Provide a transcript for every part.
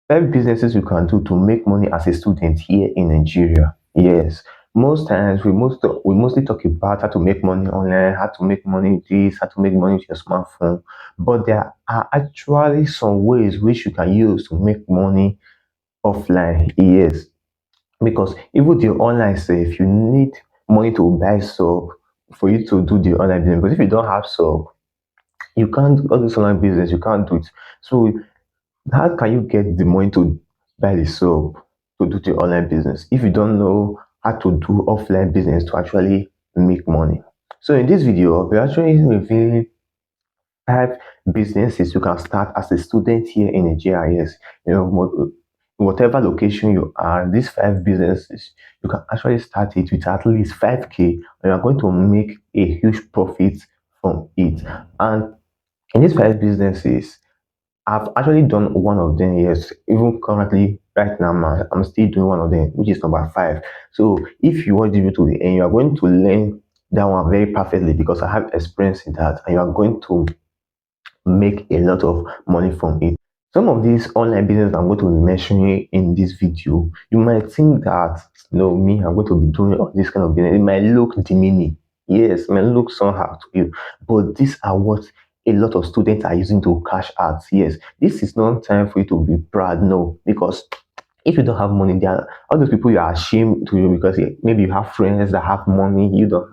Five businesses you can do to make money as a student here in Nigeria. Yes, most times we mostly talk about how to make money online, how to make money this, how to make money with your smartphone. But there are actually some ways which you can use to make money offline. Yes, because even the online self, you need money to buy sub for you to do the online business. Because if you don't have sub, you can't do all this online business. You can't do it. So how can you get the money to buy the soap to do the online business if you don't know how to do offline business to actually make money? So in this video, we're actually revealing five businesses you can start as a student here in Nigeria. Yes, you know, whatever location you are, these five businesses you can actually start it with at least 5k, and you are going to make a huge profit from it. And in these five businesses, I've actually done one of them, yes. Even currently, right now, I'm still doing one of them, which is number five. So if you watch the video to the end, you are going to learn that one very perfectly because I have experience in that, and you are going to make a lot of money from it. Some of these online business I'm going to be mentioning in this video, you might think that, me, I'm going to be doing all this kind of business. It might look demeaning. Yes, it might look somehow to you, but these are what a lot of students are using to cash out. Yes, this is not time for you to be proud, no, because if you don't have money, there are all those people you are ashamed to you because maybe you have friends that have money, you don't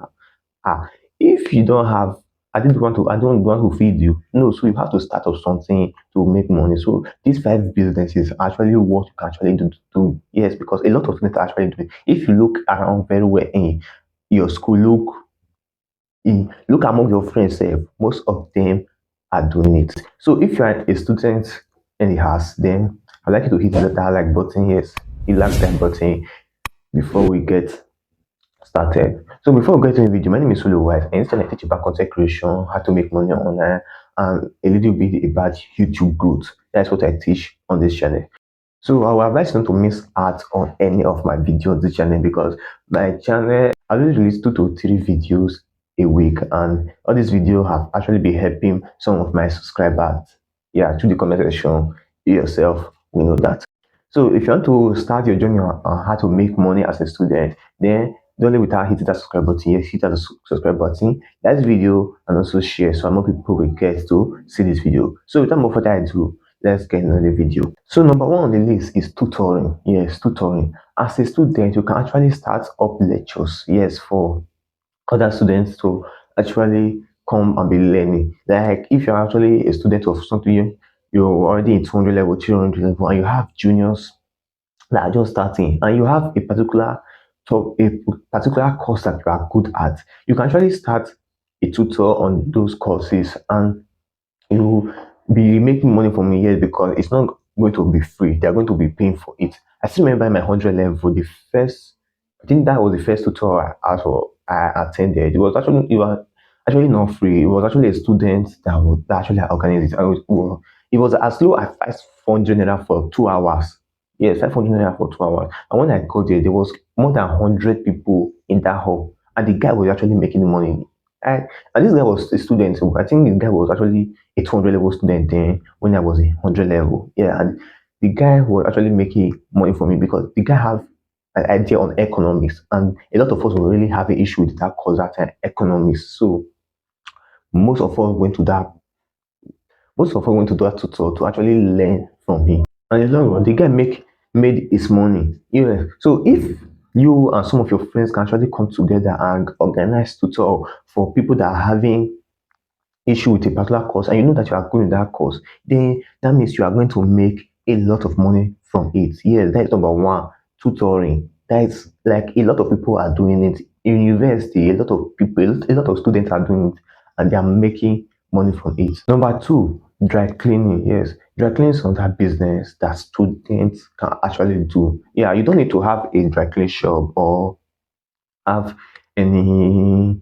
have. If you don't have, I don't want to feed you. No, so you have to start up something to make money. So these five businesses are actually what you can actually do. Yes, because a lot of students are actually doing. If you look around very well in your school, look among your friends, most of them are doing it. So if you are a student in the house, then I'd like you to hit that like button. Yes, hit that button before we get started. So before we get into the video, my name is Sulu White, and instead I teach about content creation, how to make money online, and a little bit about YouTube growth. That's what I teach on this channel. So I would advise you not to miss out on any of my videos on this channel because my channel I always release 2 to 3 videos a week, and all these videos have actually been helping some of my subscribers. Yeah, through the comment section, you yourself will know that. So if you want to start your journey on how to make money as a student, then don't leave without hitting that subscribe button. Yes, hit that subscribe button, like this video, and also share so more people will get to see this video. So without more further ado, let's get into the video. So number one on the list is tutoring. Yes, tutoring. As a student, you can actually start up lectures. Yes, for other students to actually come and be learning. Like if you're actually a student of something, you're already in 200 level, 300 level, and you have juniors that are just starting, and you have a particular course that you are good at, you can actually start a tutor on those courses, and you be making money from it because it's not going to be free. They're going to be paying for it. I still remember my 100 level, the first, I think that was the first tutor I attended. It was actually not free. It was actually a student that actually organized it. It was as low as 500 naira for 2 hours. Yes, 500 naira for 2 hours. And when I got there was more than 100 people in that hall, and the guy was actually making money. I, and this guy was a student, so I think the guy was actually a 200 level student then when I was a 100 level. Yeah, and the guy was actually making money for me because the guy have an idea on economics, and a lot of us will really have an issue with that course that time, economics. So most of us went to that tutor to actually learn from him. And in the long run, the guy made his money. Yeah. So if you and some of your friends can actually come together and organize tutor for people that are having issue with a particular course, and you know that you are good in that course, then that means you are going to make a lot of money from it. Yes, that is number one. Tutoring. That's like a lot of people are doing it in university. A lot of people, a lot of students are doing it, and they are making money from it. Number two, dry cleaning. Yes, dry cleaning is another business that students can actually do. Yeah, you don't need to have a dry cleaning shop or have any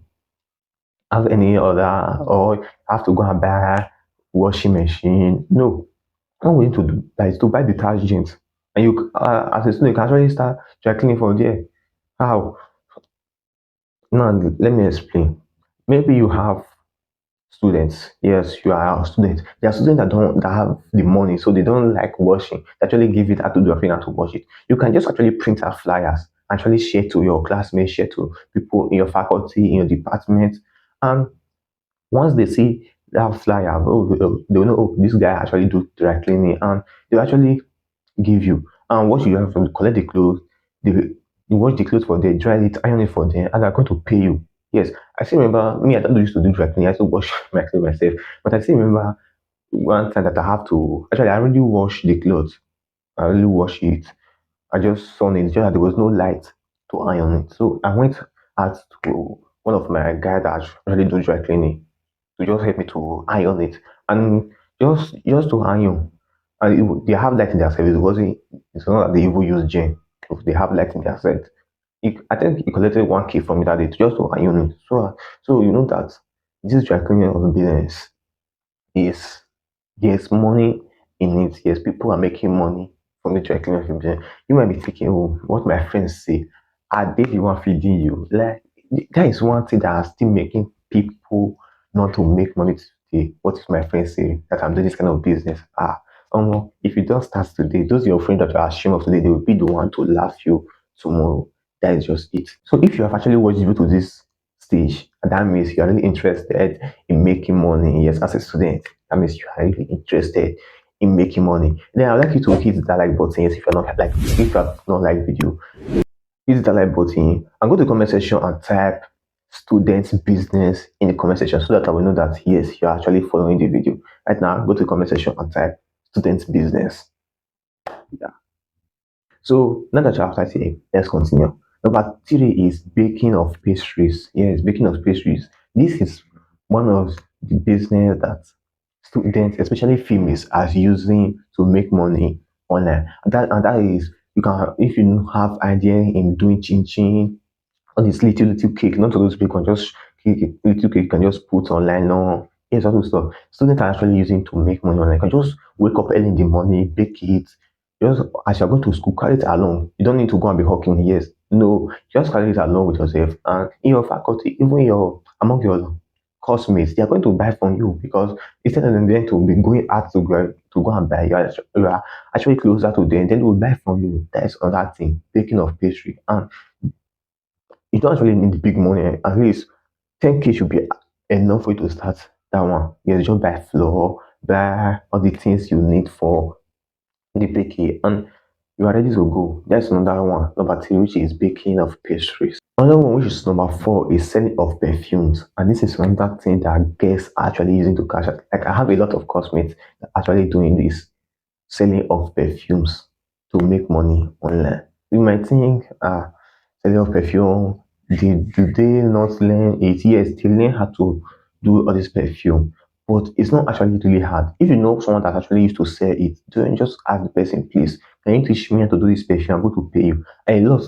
any other, or have to go and buy washing machine. No, all we need to do is to buy detergent, and you as a student you can actually start dry cleaning from there. How? Now let me explain. Maybe you have students. Yes, you are a student. There are students that have the money, so they don't like washing. They actually give it out to the trainer to wash it. You can just actually print out flyers, actually share to your classmates, share to people in your faculty, in your department, and once they see that flyer, they will know, oh, this guy actually do dry cleaning, and they will actually give you. And what you have to collect the clothes, they will you wash the clothes for them, dry it, iron it for them, and they're going to pay you. Yes, I still remember me. I don't used to do dry cleaning. I used to wash my clothes myself. But I still remember one time that I have to actually I already wash the clothes. I really wash it. I just saw it. Just that there was no light to iron it. So I went out to one of my guys that really do dry cleaning to just help me to iron it and just to iron. And they have light in their service. It wasn't it's not that they even use gen. They have light in their set. I think he collected 1K from me that day just to iron it. So you know that this dry cleaning of the business is there's money in it. Yes, people are making money from the dry cleaning of the business. You might be thinking, oh, what my friends say, are they the one feeding you? Like that is one thing that are still making people not to make money today. What is my friend saying that I'm doing this kind of business? If you don't start today, those your friends that you are ashamed of today, they will be the one to laugh you tomorrow. That is just it. So if you have actually watched the video to this stage, that means you are really interested in making money. Yes, as a student, that means you are really interested in making money. Then I'd like you to hit that like button. Yes, if you have not like video, hit that like button and go to the comment section and type student business in the comment section so that I will know that yes, you're actually following the video. Right now, go to the comment section and type student business. Yeah. So now that you have started here, let's continue. Number three is baking of pastries. Yes, baking of pastries. This is one of the business that students, especially females, are using to make money online. And that is you can if you have idea in doing chin chin all this little cake, not all those big ones, just cake, little cake you can just put online now. Yes, all those stuff. Students are actually using to make money online. You can just wake up early in the morning, bake it. Just as you're going to school, carry it along. You don't need to go and be hawking. Yes, no, just carry it along with yourself. And in your faculty, even your among your classmates, they are going to buy from you because instead of them to be going out to go and buy, you are actually closer to them. Then they will buy from you. That is another thing, baking of pastry. And you don't actually need the big money. At least 10K should be enough for you to start that one. You just buy flour, buy all the things you need for the baking, and you are ready to go. That's another one. Number three, which is baking of pastries. Another one, which is number four, is selling of perfumes. And this is another thing that guests are actually using to cash out. Like I have a lot of cosmetics that are actually doing this selling of perfumes to make money online. You might think, selling of perfume, do they not learn it? Yes, they learn how to do all this perfume, but it's not actually really hard. If you know someone that actually used to sell it, don't just ask the person, please, can you teach me how to do this perfume? I'm going to pay you. And a lot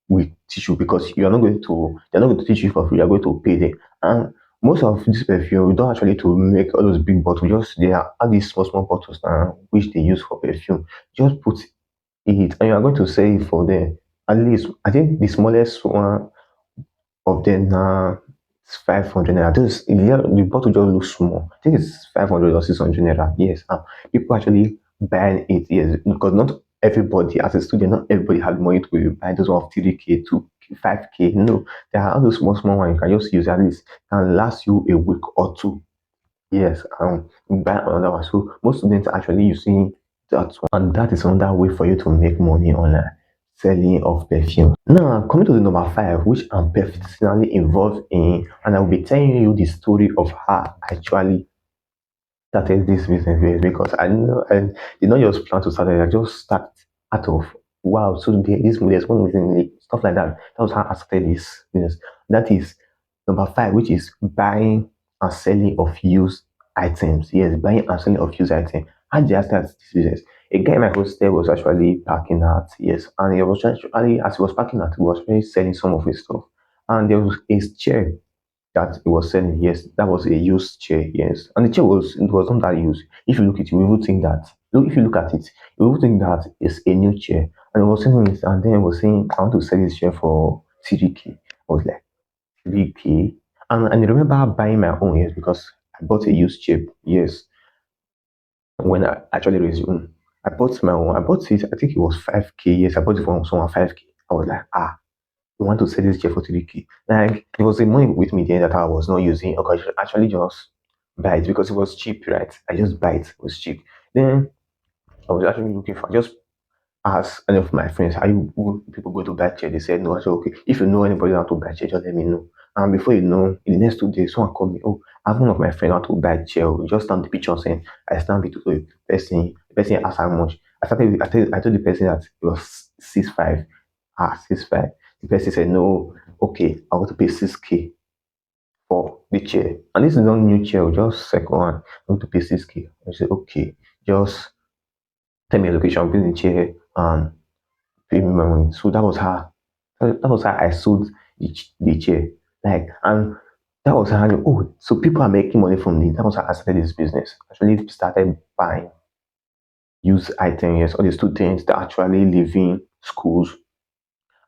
will teach you because they're not going to teach you for free, you're going to pay them. And most of this perfume, we don't actually to make all those big bottles, just they are all these small bottles now, which they use for perfume. Just put it and you are going to sell it for them. At least I think the smallest one of them now it's 500 naira. The bottle just looks small. I think it's 500 or 600 naira. Yes, people actually buying it. Yes, because not everybody, as a student, not everybody has money to buy those one of 3K, 2K, 5K. No, there are all those small ones you can just use at least can last you a week or two. Yes, buy another one. So most students are actually using that one, and that is another way for you to make money online, selling of perfume. Now, coming to the number five, which I'm personally involved in, and I'll be telling you the story of how I actually started this business is because I know and did not just plan to start it. I just start out of wow. So there's one reason stuff like that. That was how I started this business. That is number five, which is buying and selling of used items. Yes, buying and selling of used items. How did I start this business? A guy in my hostel was actually packing out, yes, and he was actually as he was packing out, he was actually selling some of his stuff. And there was a chair that he was selling. Yes, that was a used chair. Yes, and the chair was not that used. If you look at it, you will think that. Look, if you look at it, you will think that it's a new chair. And he was selling it, and then he was saying, "I want to sell this chair for 3K." I was like, 3K, and I remember buying my own. Yes, because I bought a used chair. Yes, when I actually resumed, I bought my own. I bought it. I think it was 5K. Yes, I bought it from someone 5K. I was like, you want to sell this chair for 3K? Like there was a money with me there that I was not using. Okay, I should actually just buy it because it was cheap, right? I just buy it. It was cheap. Then I was actually looking for just ask any of my friends, how you who people go to buy chair? They said no. I said okay. If you know anybody how to buy chair, just let me know. And before you know, in the next 2 days, someone called me. Oh, I have one of my friends how to buy chair. We just stamp the picture saying I stamped it to the person. The person asked how much. I started. I told the person that it was 6.5. 6.5. The person said no. Okay, I want to pay 6K for the chair. And this is not new chair, just second one. I want to pay 6K. I said okay. Just tell me a location, bring the chair and pay me my money. So that was how I sold the chair. Like and that was how so people are making money from it. That was how I started this business. Actually started buying used items, yes, all the students that actually leaving schools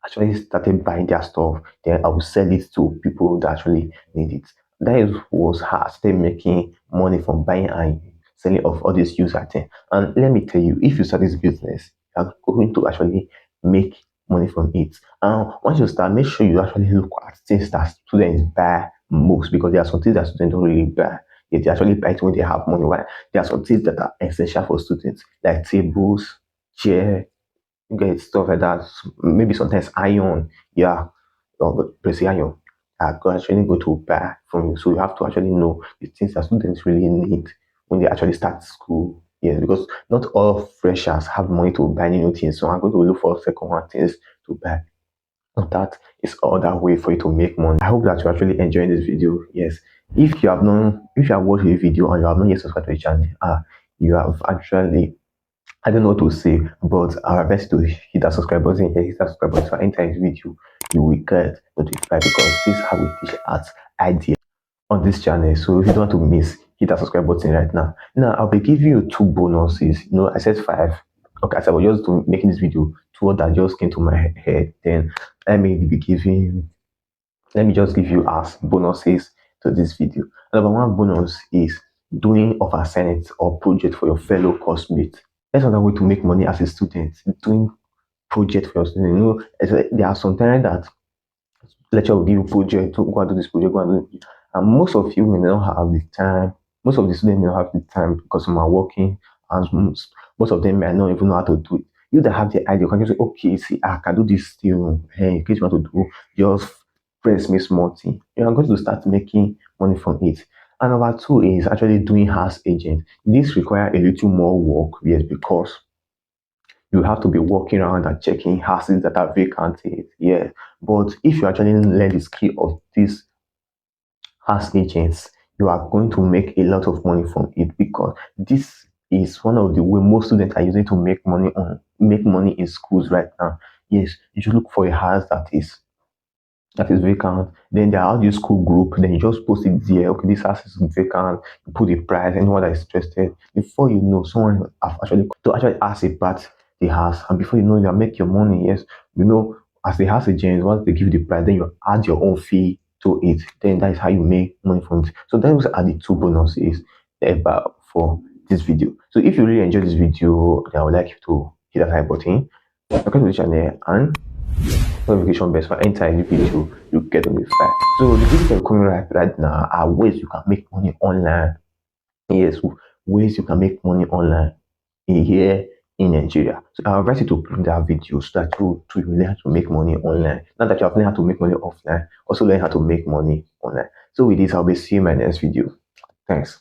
actually started buying their stuff. Then I would sell it to people that actually need it. Was how I started making money from buying and selling of all these used items. And let me tell you, if you start this business, you're going to actually make money from it. And once you start, make sure you actually look at things that students buy most because there are some things that students don't really buy. They actually buy it when they have money. Why? There are some things that are essential for students, like tables, chair, get stuff like that. Maybe sometimes iron, yeah, or pressing iron. I can actually go to buy from you. So you have to actually know the things that students really need when they actually start school. Yes, because not all freshers have money to buy new things. So I'm going to look for second hand things to buy. And that is other way for you to make money. I hope that you're actually enjoying this video. Yes. If you have watched the video and you have not yet subscribed to the channel, you have actually I don't know what to say, but our best to hit that subscribe button here, hit that subscribe button so anytime this video you will get notified because this is how we teach art idea on this channel. So if you don't want to miss, hit that subscribe button right now. Now I'll be giving you two bonuses. I said five. Okay, so I was just making this video, two that just came to my head. Then let me be giving you let me just give you as bonuses to this video. Number one bonus is doing of assignment or project for your fellow classmates. That's another way to make money as a student, doing project for your student. There are some times that lecture will give you project, to go and do this project, go and do it. And most of you may not have the time, most of the students may not have the time because some are working and most of them may not even know how to do it. You that have the idea, you can just say, okay, see, I can do this still. Hey, in case you want to do, just press me small thing. You are going to start making money from it. And number two is actually doing house agent. This requires a little more work, yes, because you have to be walking around and checking houses that are vacanted. Yeah. But if you actually learn the skill of these house agents, you are going to make a lot of money from it because this is one of the way most students are using to make money in schools right now. Yes, you should look for a house that is vacant. Then there are this school group. Then you just post it there. Okay, this house is vacant. You put the price. Anyone that is interested. Before you know, someone have actually ask about the house, and before you know, you make your money. Yes, as the house agent, once they give you the price, then you add your own fee to it. Then that is how you make money from it. So those are the two bonuses about for this video. So if you really enjoyed this video, then I would like you to hit that like button, subscribe to the channel, and notification bell for anytime any video you get notified. So the videos that are coming right now are ways you can make money online. Yes, ways you can make money online here in Nigeria. So I advise you to click that video so that you learn how to make money online. Now that you have learned how to make money offline, also learn how to make money online. So with this, I'll be seeing you in my next video. Thanks.